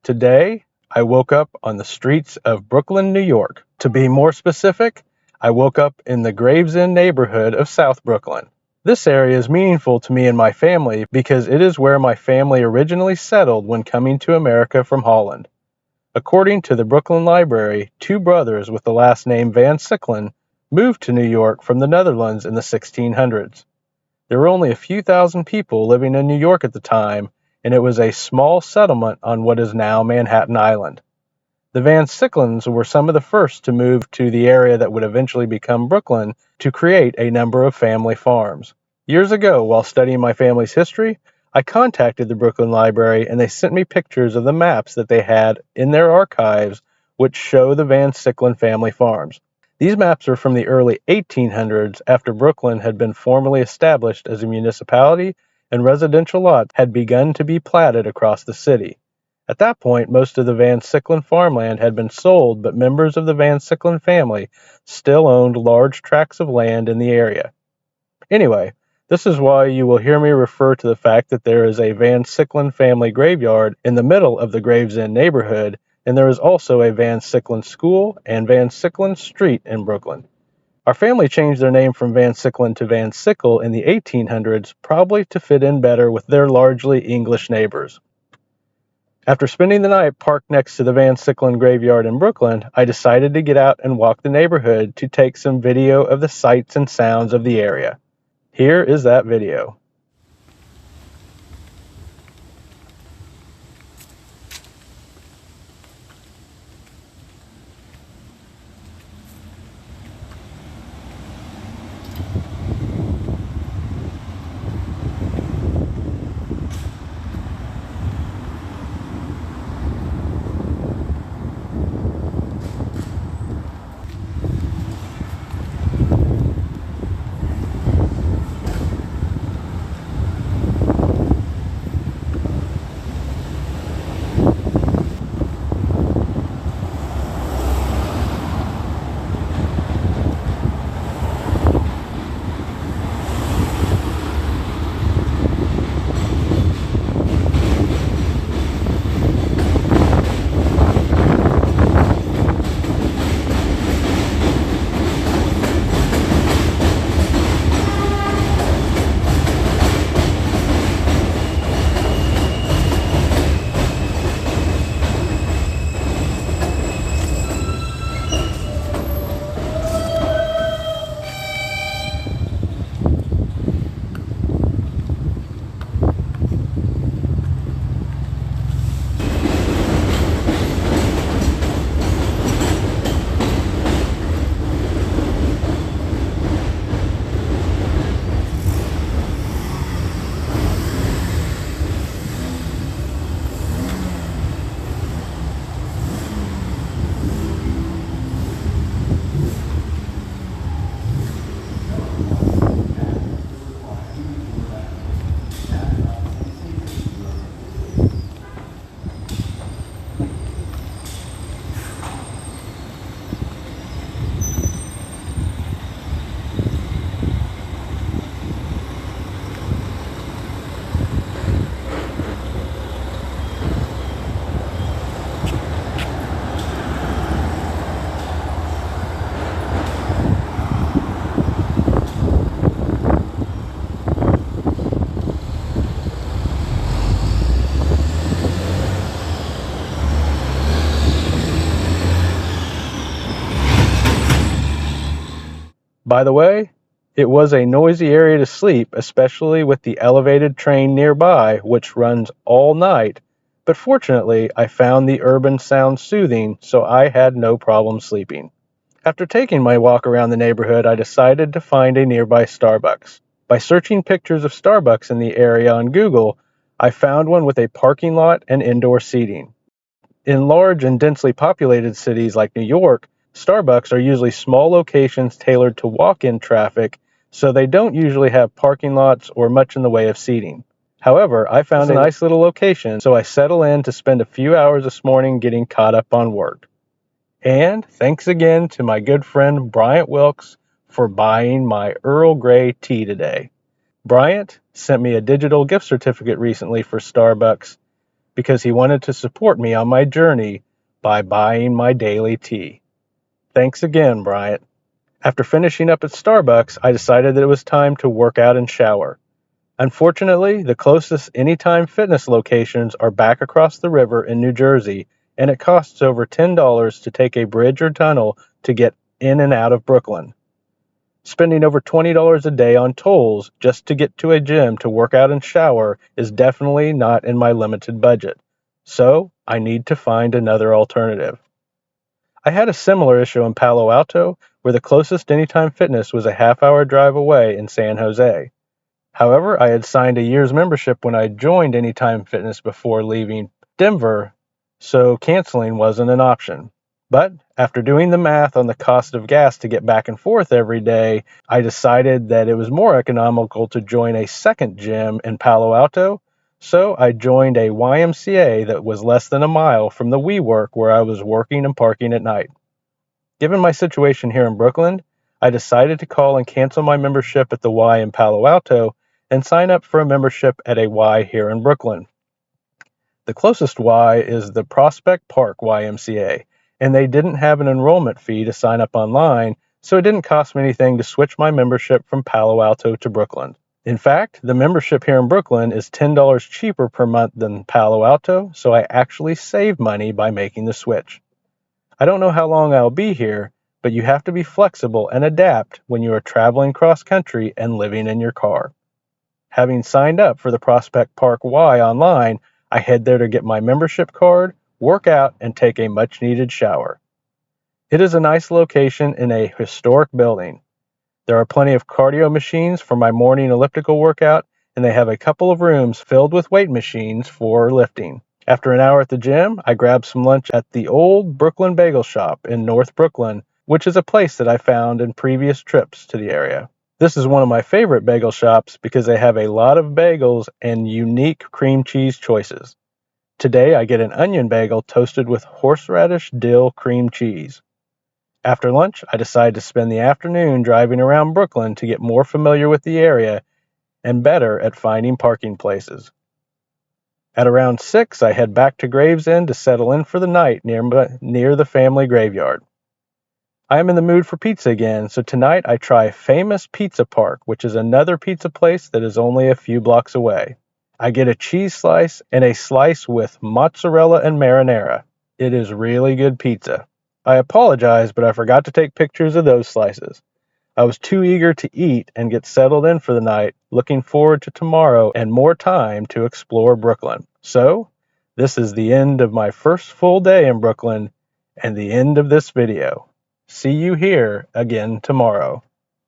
Today, I woke up on the streets of Brooklyn, New York. To be more specific, I woke up in the Gravesend neighborhood of South Brooklyn. This area is meaningful to me and my family because it is where my family originally settled when coming to America from Holland. According to the Brooklyn Library, two brothers with the last name Van Sicklen moved to New York from the Netherlands in the 1600s. There were only a few thousand people living in New York at the time, and it was a small settlement on what is now Manhattan Island. The Van Sicklens were some of the first to move to the area that would eventually become Brooklyn to create a number of family farms. Years ago, while studying my family's history, I contacted the Brooklyn Library and they sent me pictures of the maps that they had in their archives which show the Van Sicklen family farms. These maps are from the early 1800s after Brooklyn had been formally established as a municipality and residential lots had begun to be platted across the city. At that point, most of the Van Sicklen farmland had been sold, but members of the Van Sicklen family still owned large tracts of land in the area. Anyway, this is why you will hear me refer to the fact that there is a Van Sicklen family graveyard in the middle of the Gravesend neighborhood, and there is also a Van Sicklen School and Van Sicklen Street in Brooklyn. Our family changed their name from Van Sicklen to Van Sickle in the 1800s, probably to fit in better with their largely English neighbors. After spending the night parked next to the Van Sicklen graveyard in Brooklyn, I decided to get out and walk the neighborhood to take some video of the sights and sounds of the area. Here is that video. By the way, it was a noisy area to sleep, especially with the elevated train nearby, which runs all night, but fortunately I found the urban sound soothing, so I had no problem sleeping. After taking my walk around the neighborhood, I decided to find a nearby Starbucks. By searching pictures of Starbucks in the area on Google, I found one with a parking lot and indoor seating. In large and densely populated cities like New York, Starbucks are usually small locations tailored to walk-in traffic, so they don't usually have parking lots or much in the way of seating. However, I found a nice little location, so I settle in to spend a few hours this morning getting caught up on work. And thanks again to my good friend Bryant Wilkes for buying my Earl Grey tea today. Bryant sent me a digital gift certificate recently for Starbucks, because he wanted to support me on my journey by buying my daily tea. Thanks again, Bryant. After finishing up at Starbucks, I decided that it was time to work out and shower. Unfortunately, the closest Anytime Fitness locations are back across the river in New Jersey, and it costs over $10 to take a bridge or tunnel to get in and out of Brooklyn. Spending over $20 a day on tolls just to get to a gym to work out and shower is definitely not in my limited budget, so I need to find another alternative. I had a similar issue in Palo Alto, where the closest Anytime Fitness was a half-hour drive away in San Jose. However, I had signed a year's membership when I joined Anytime Fitness before leaving Denver, so canceling wasn't an option. But after doing the math on the cost of gas to get back and forth every day, I decided that it was more economical to join a second gym in Palo Alto, so I joined a YMCA that was less than a mile from the WeWork where I was working and parking at night. Given my situation here in Brooklyn, I decided to call and cancel my membership at the Y in Palo Alto and sign up for a membership at a Y here in Brooklyn. The closest Y is the Prospect Park YMCA, and they didn't have an enrollment fee to sign up online, so it didn't cost me anything to switch my membership from Palo Alto to Brooklyn. In fact, the membership here in Brooklyn is $10 cheaper per month than Palo Alto, so I actually save money by making the switch. I don't know how long I'll be here, but you have to be flexible and adapt when you are traveling cross country and living in your car. Having signed up for the Prospect Park Y online, I head there to get my membership card, work out, and take a much-needed shower. It is a nice location in a historic building. There are plenty of cardio machines for my morning elliptical workout, and they have a couple of rooms filled with weight machines for lifting. After an hour at the gym, I grabbed some lunch at the Old Brooklyn Bagel Shop in North Brooklyn, which is a place that I found in previous trips to the area. This is one of my favorite bagel shops because they have a lot of bagels and unique cream cheese choices. Today I get an onion bagel toasted with horseradish dill cream cheese. After lunch, I decide to spend the afternoon driving around Brooklyn to get more familiar with the area and better at finding parking places. At around 6, I head back to Gravesend to settle in for the night near the family graveyard. I am in the mood for pizza again, so tonight I try Famous Pizza Park, which is another pizza place that is only a few blocks away. I get a cheese slice and a slice with mozzarella and marinara. It is really good pizza. I apologize, but I forgot to take pictures of those slices. I was too eager to eat and get settled in for the night, looking forward to tomorrow and more time to explore Brooklyn. So, this is the end of my first full day in Brooklyn and the end of this video. See you here again tomorrow.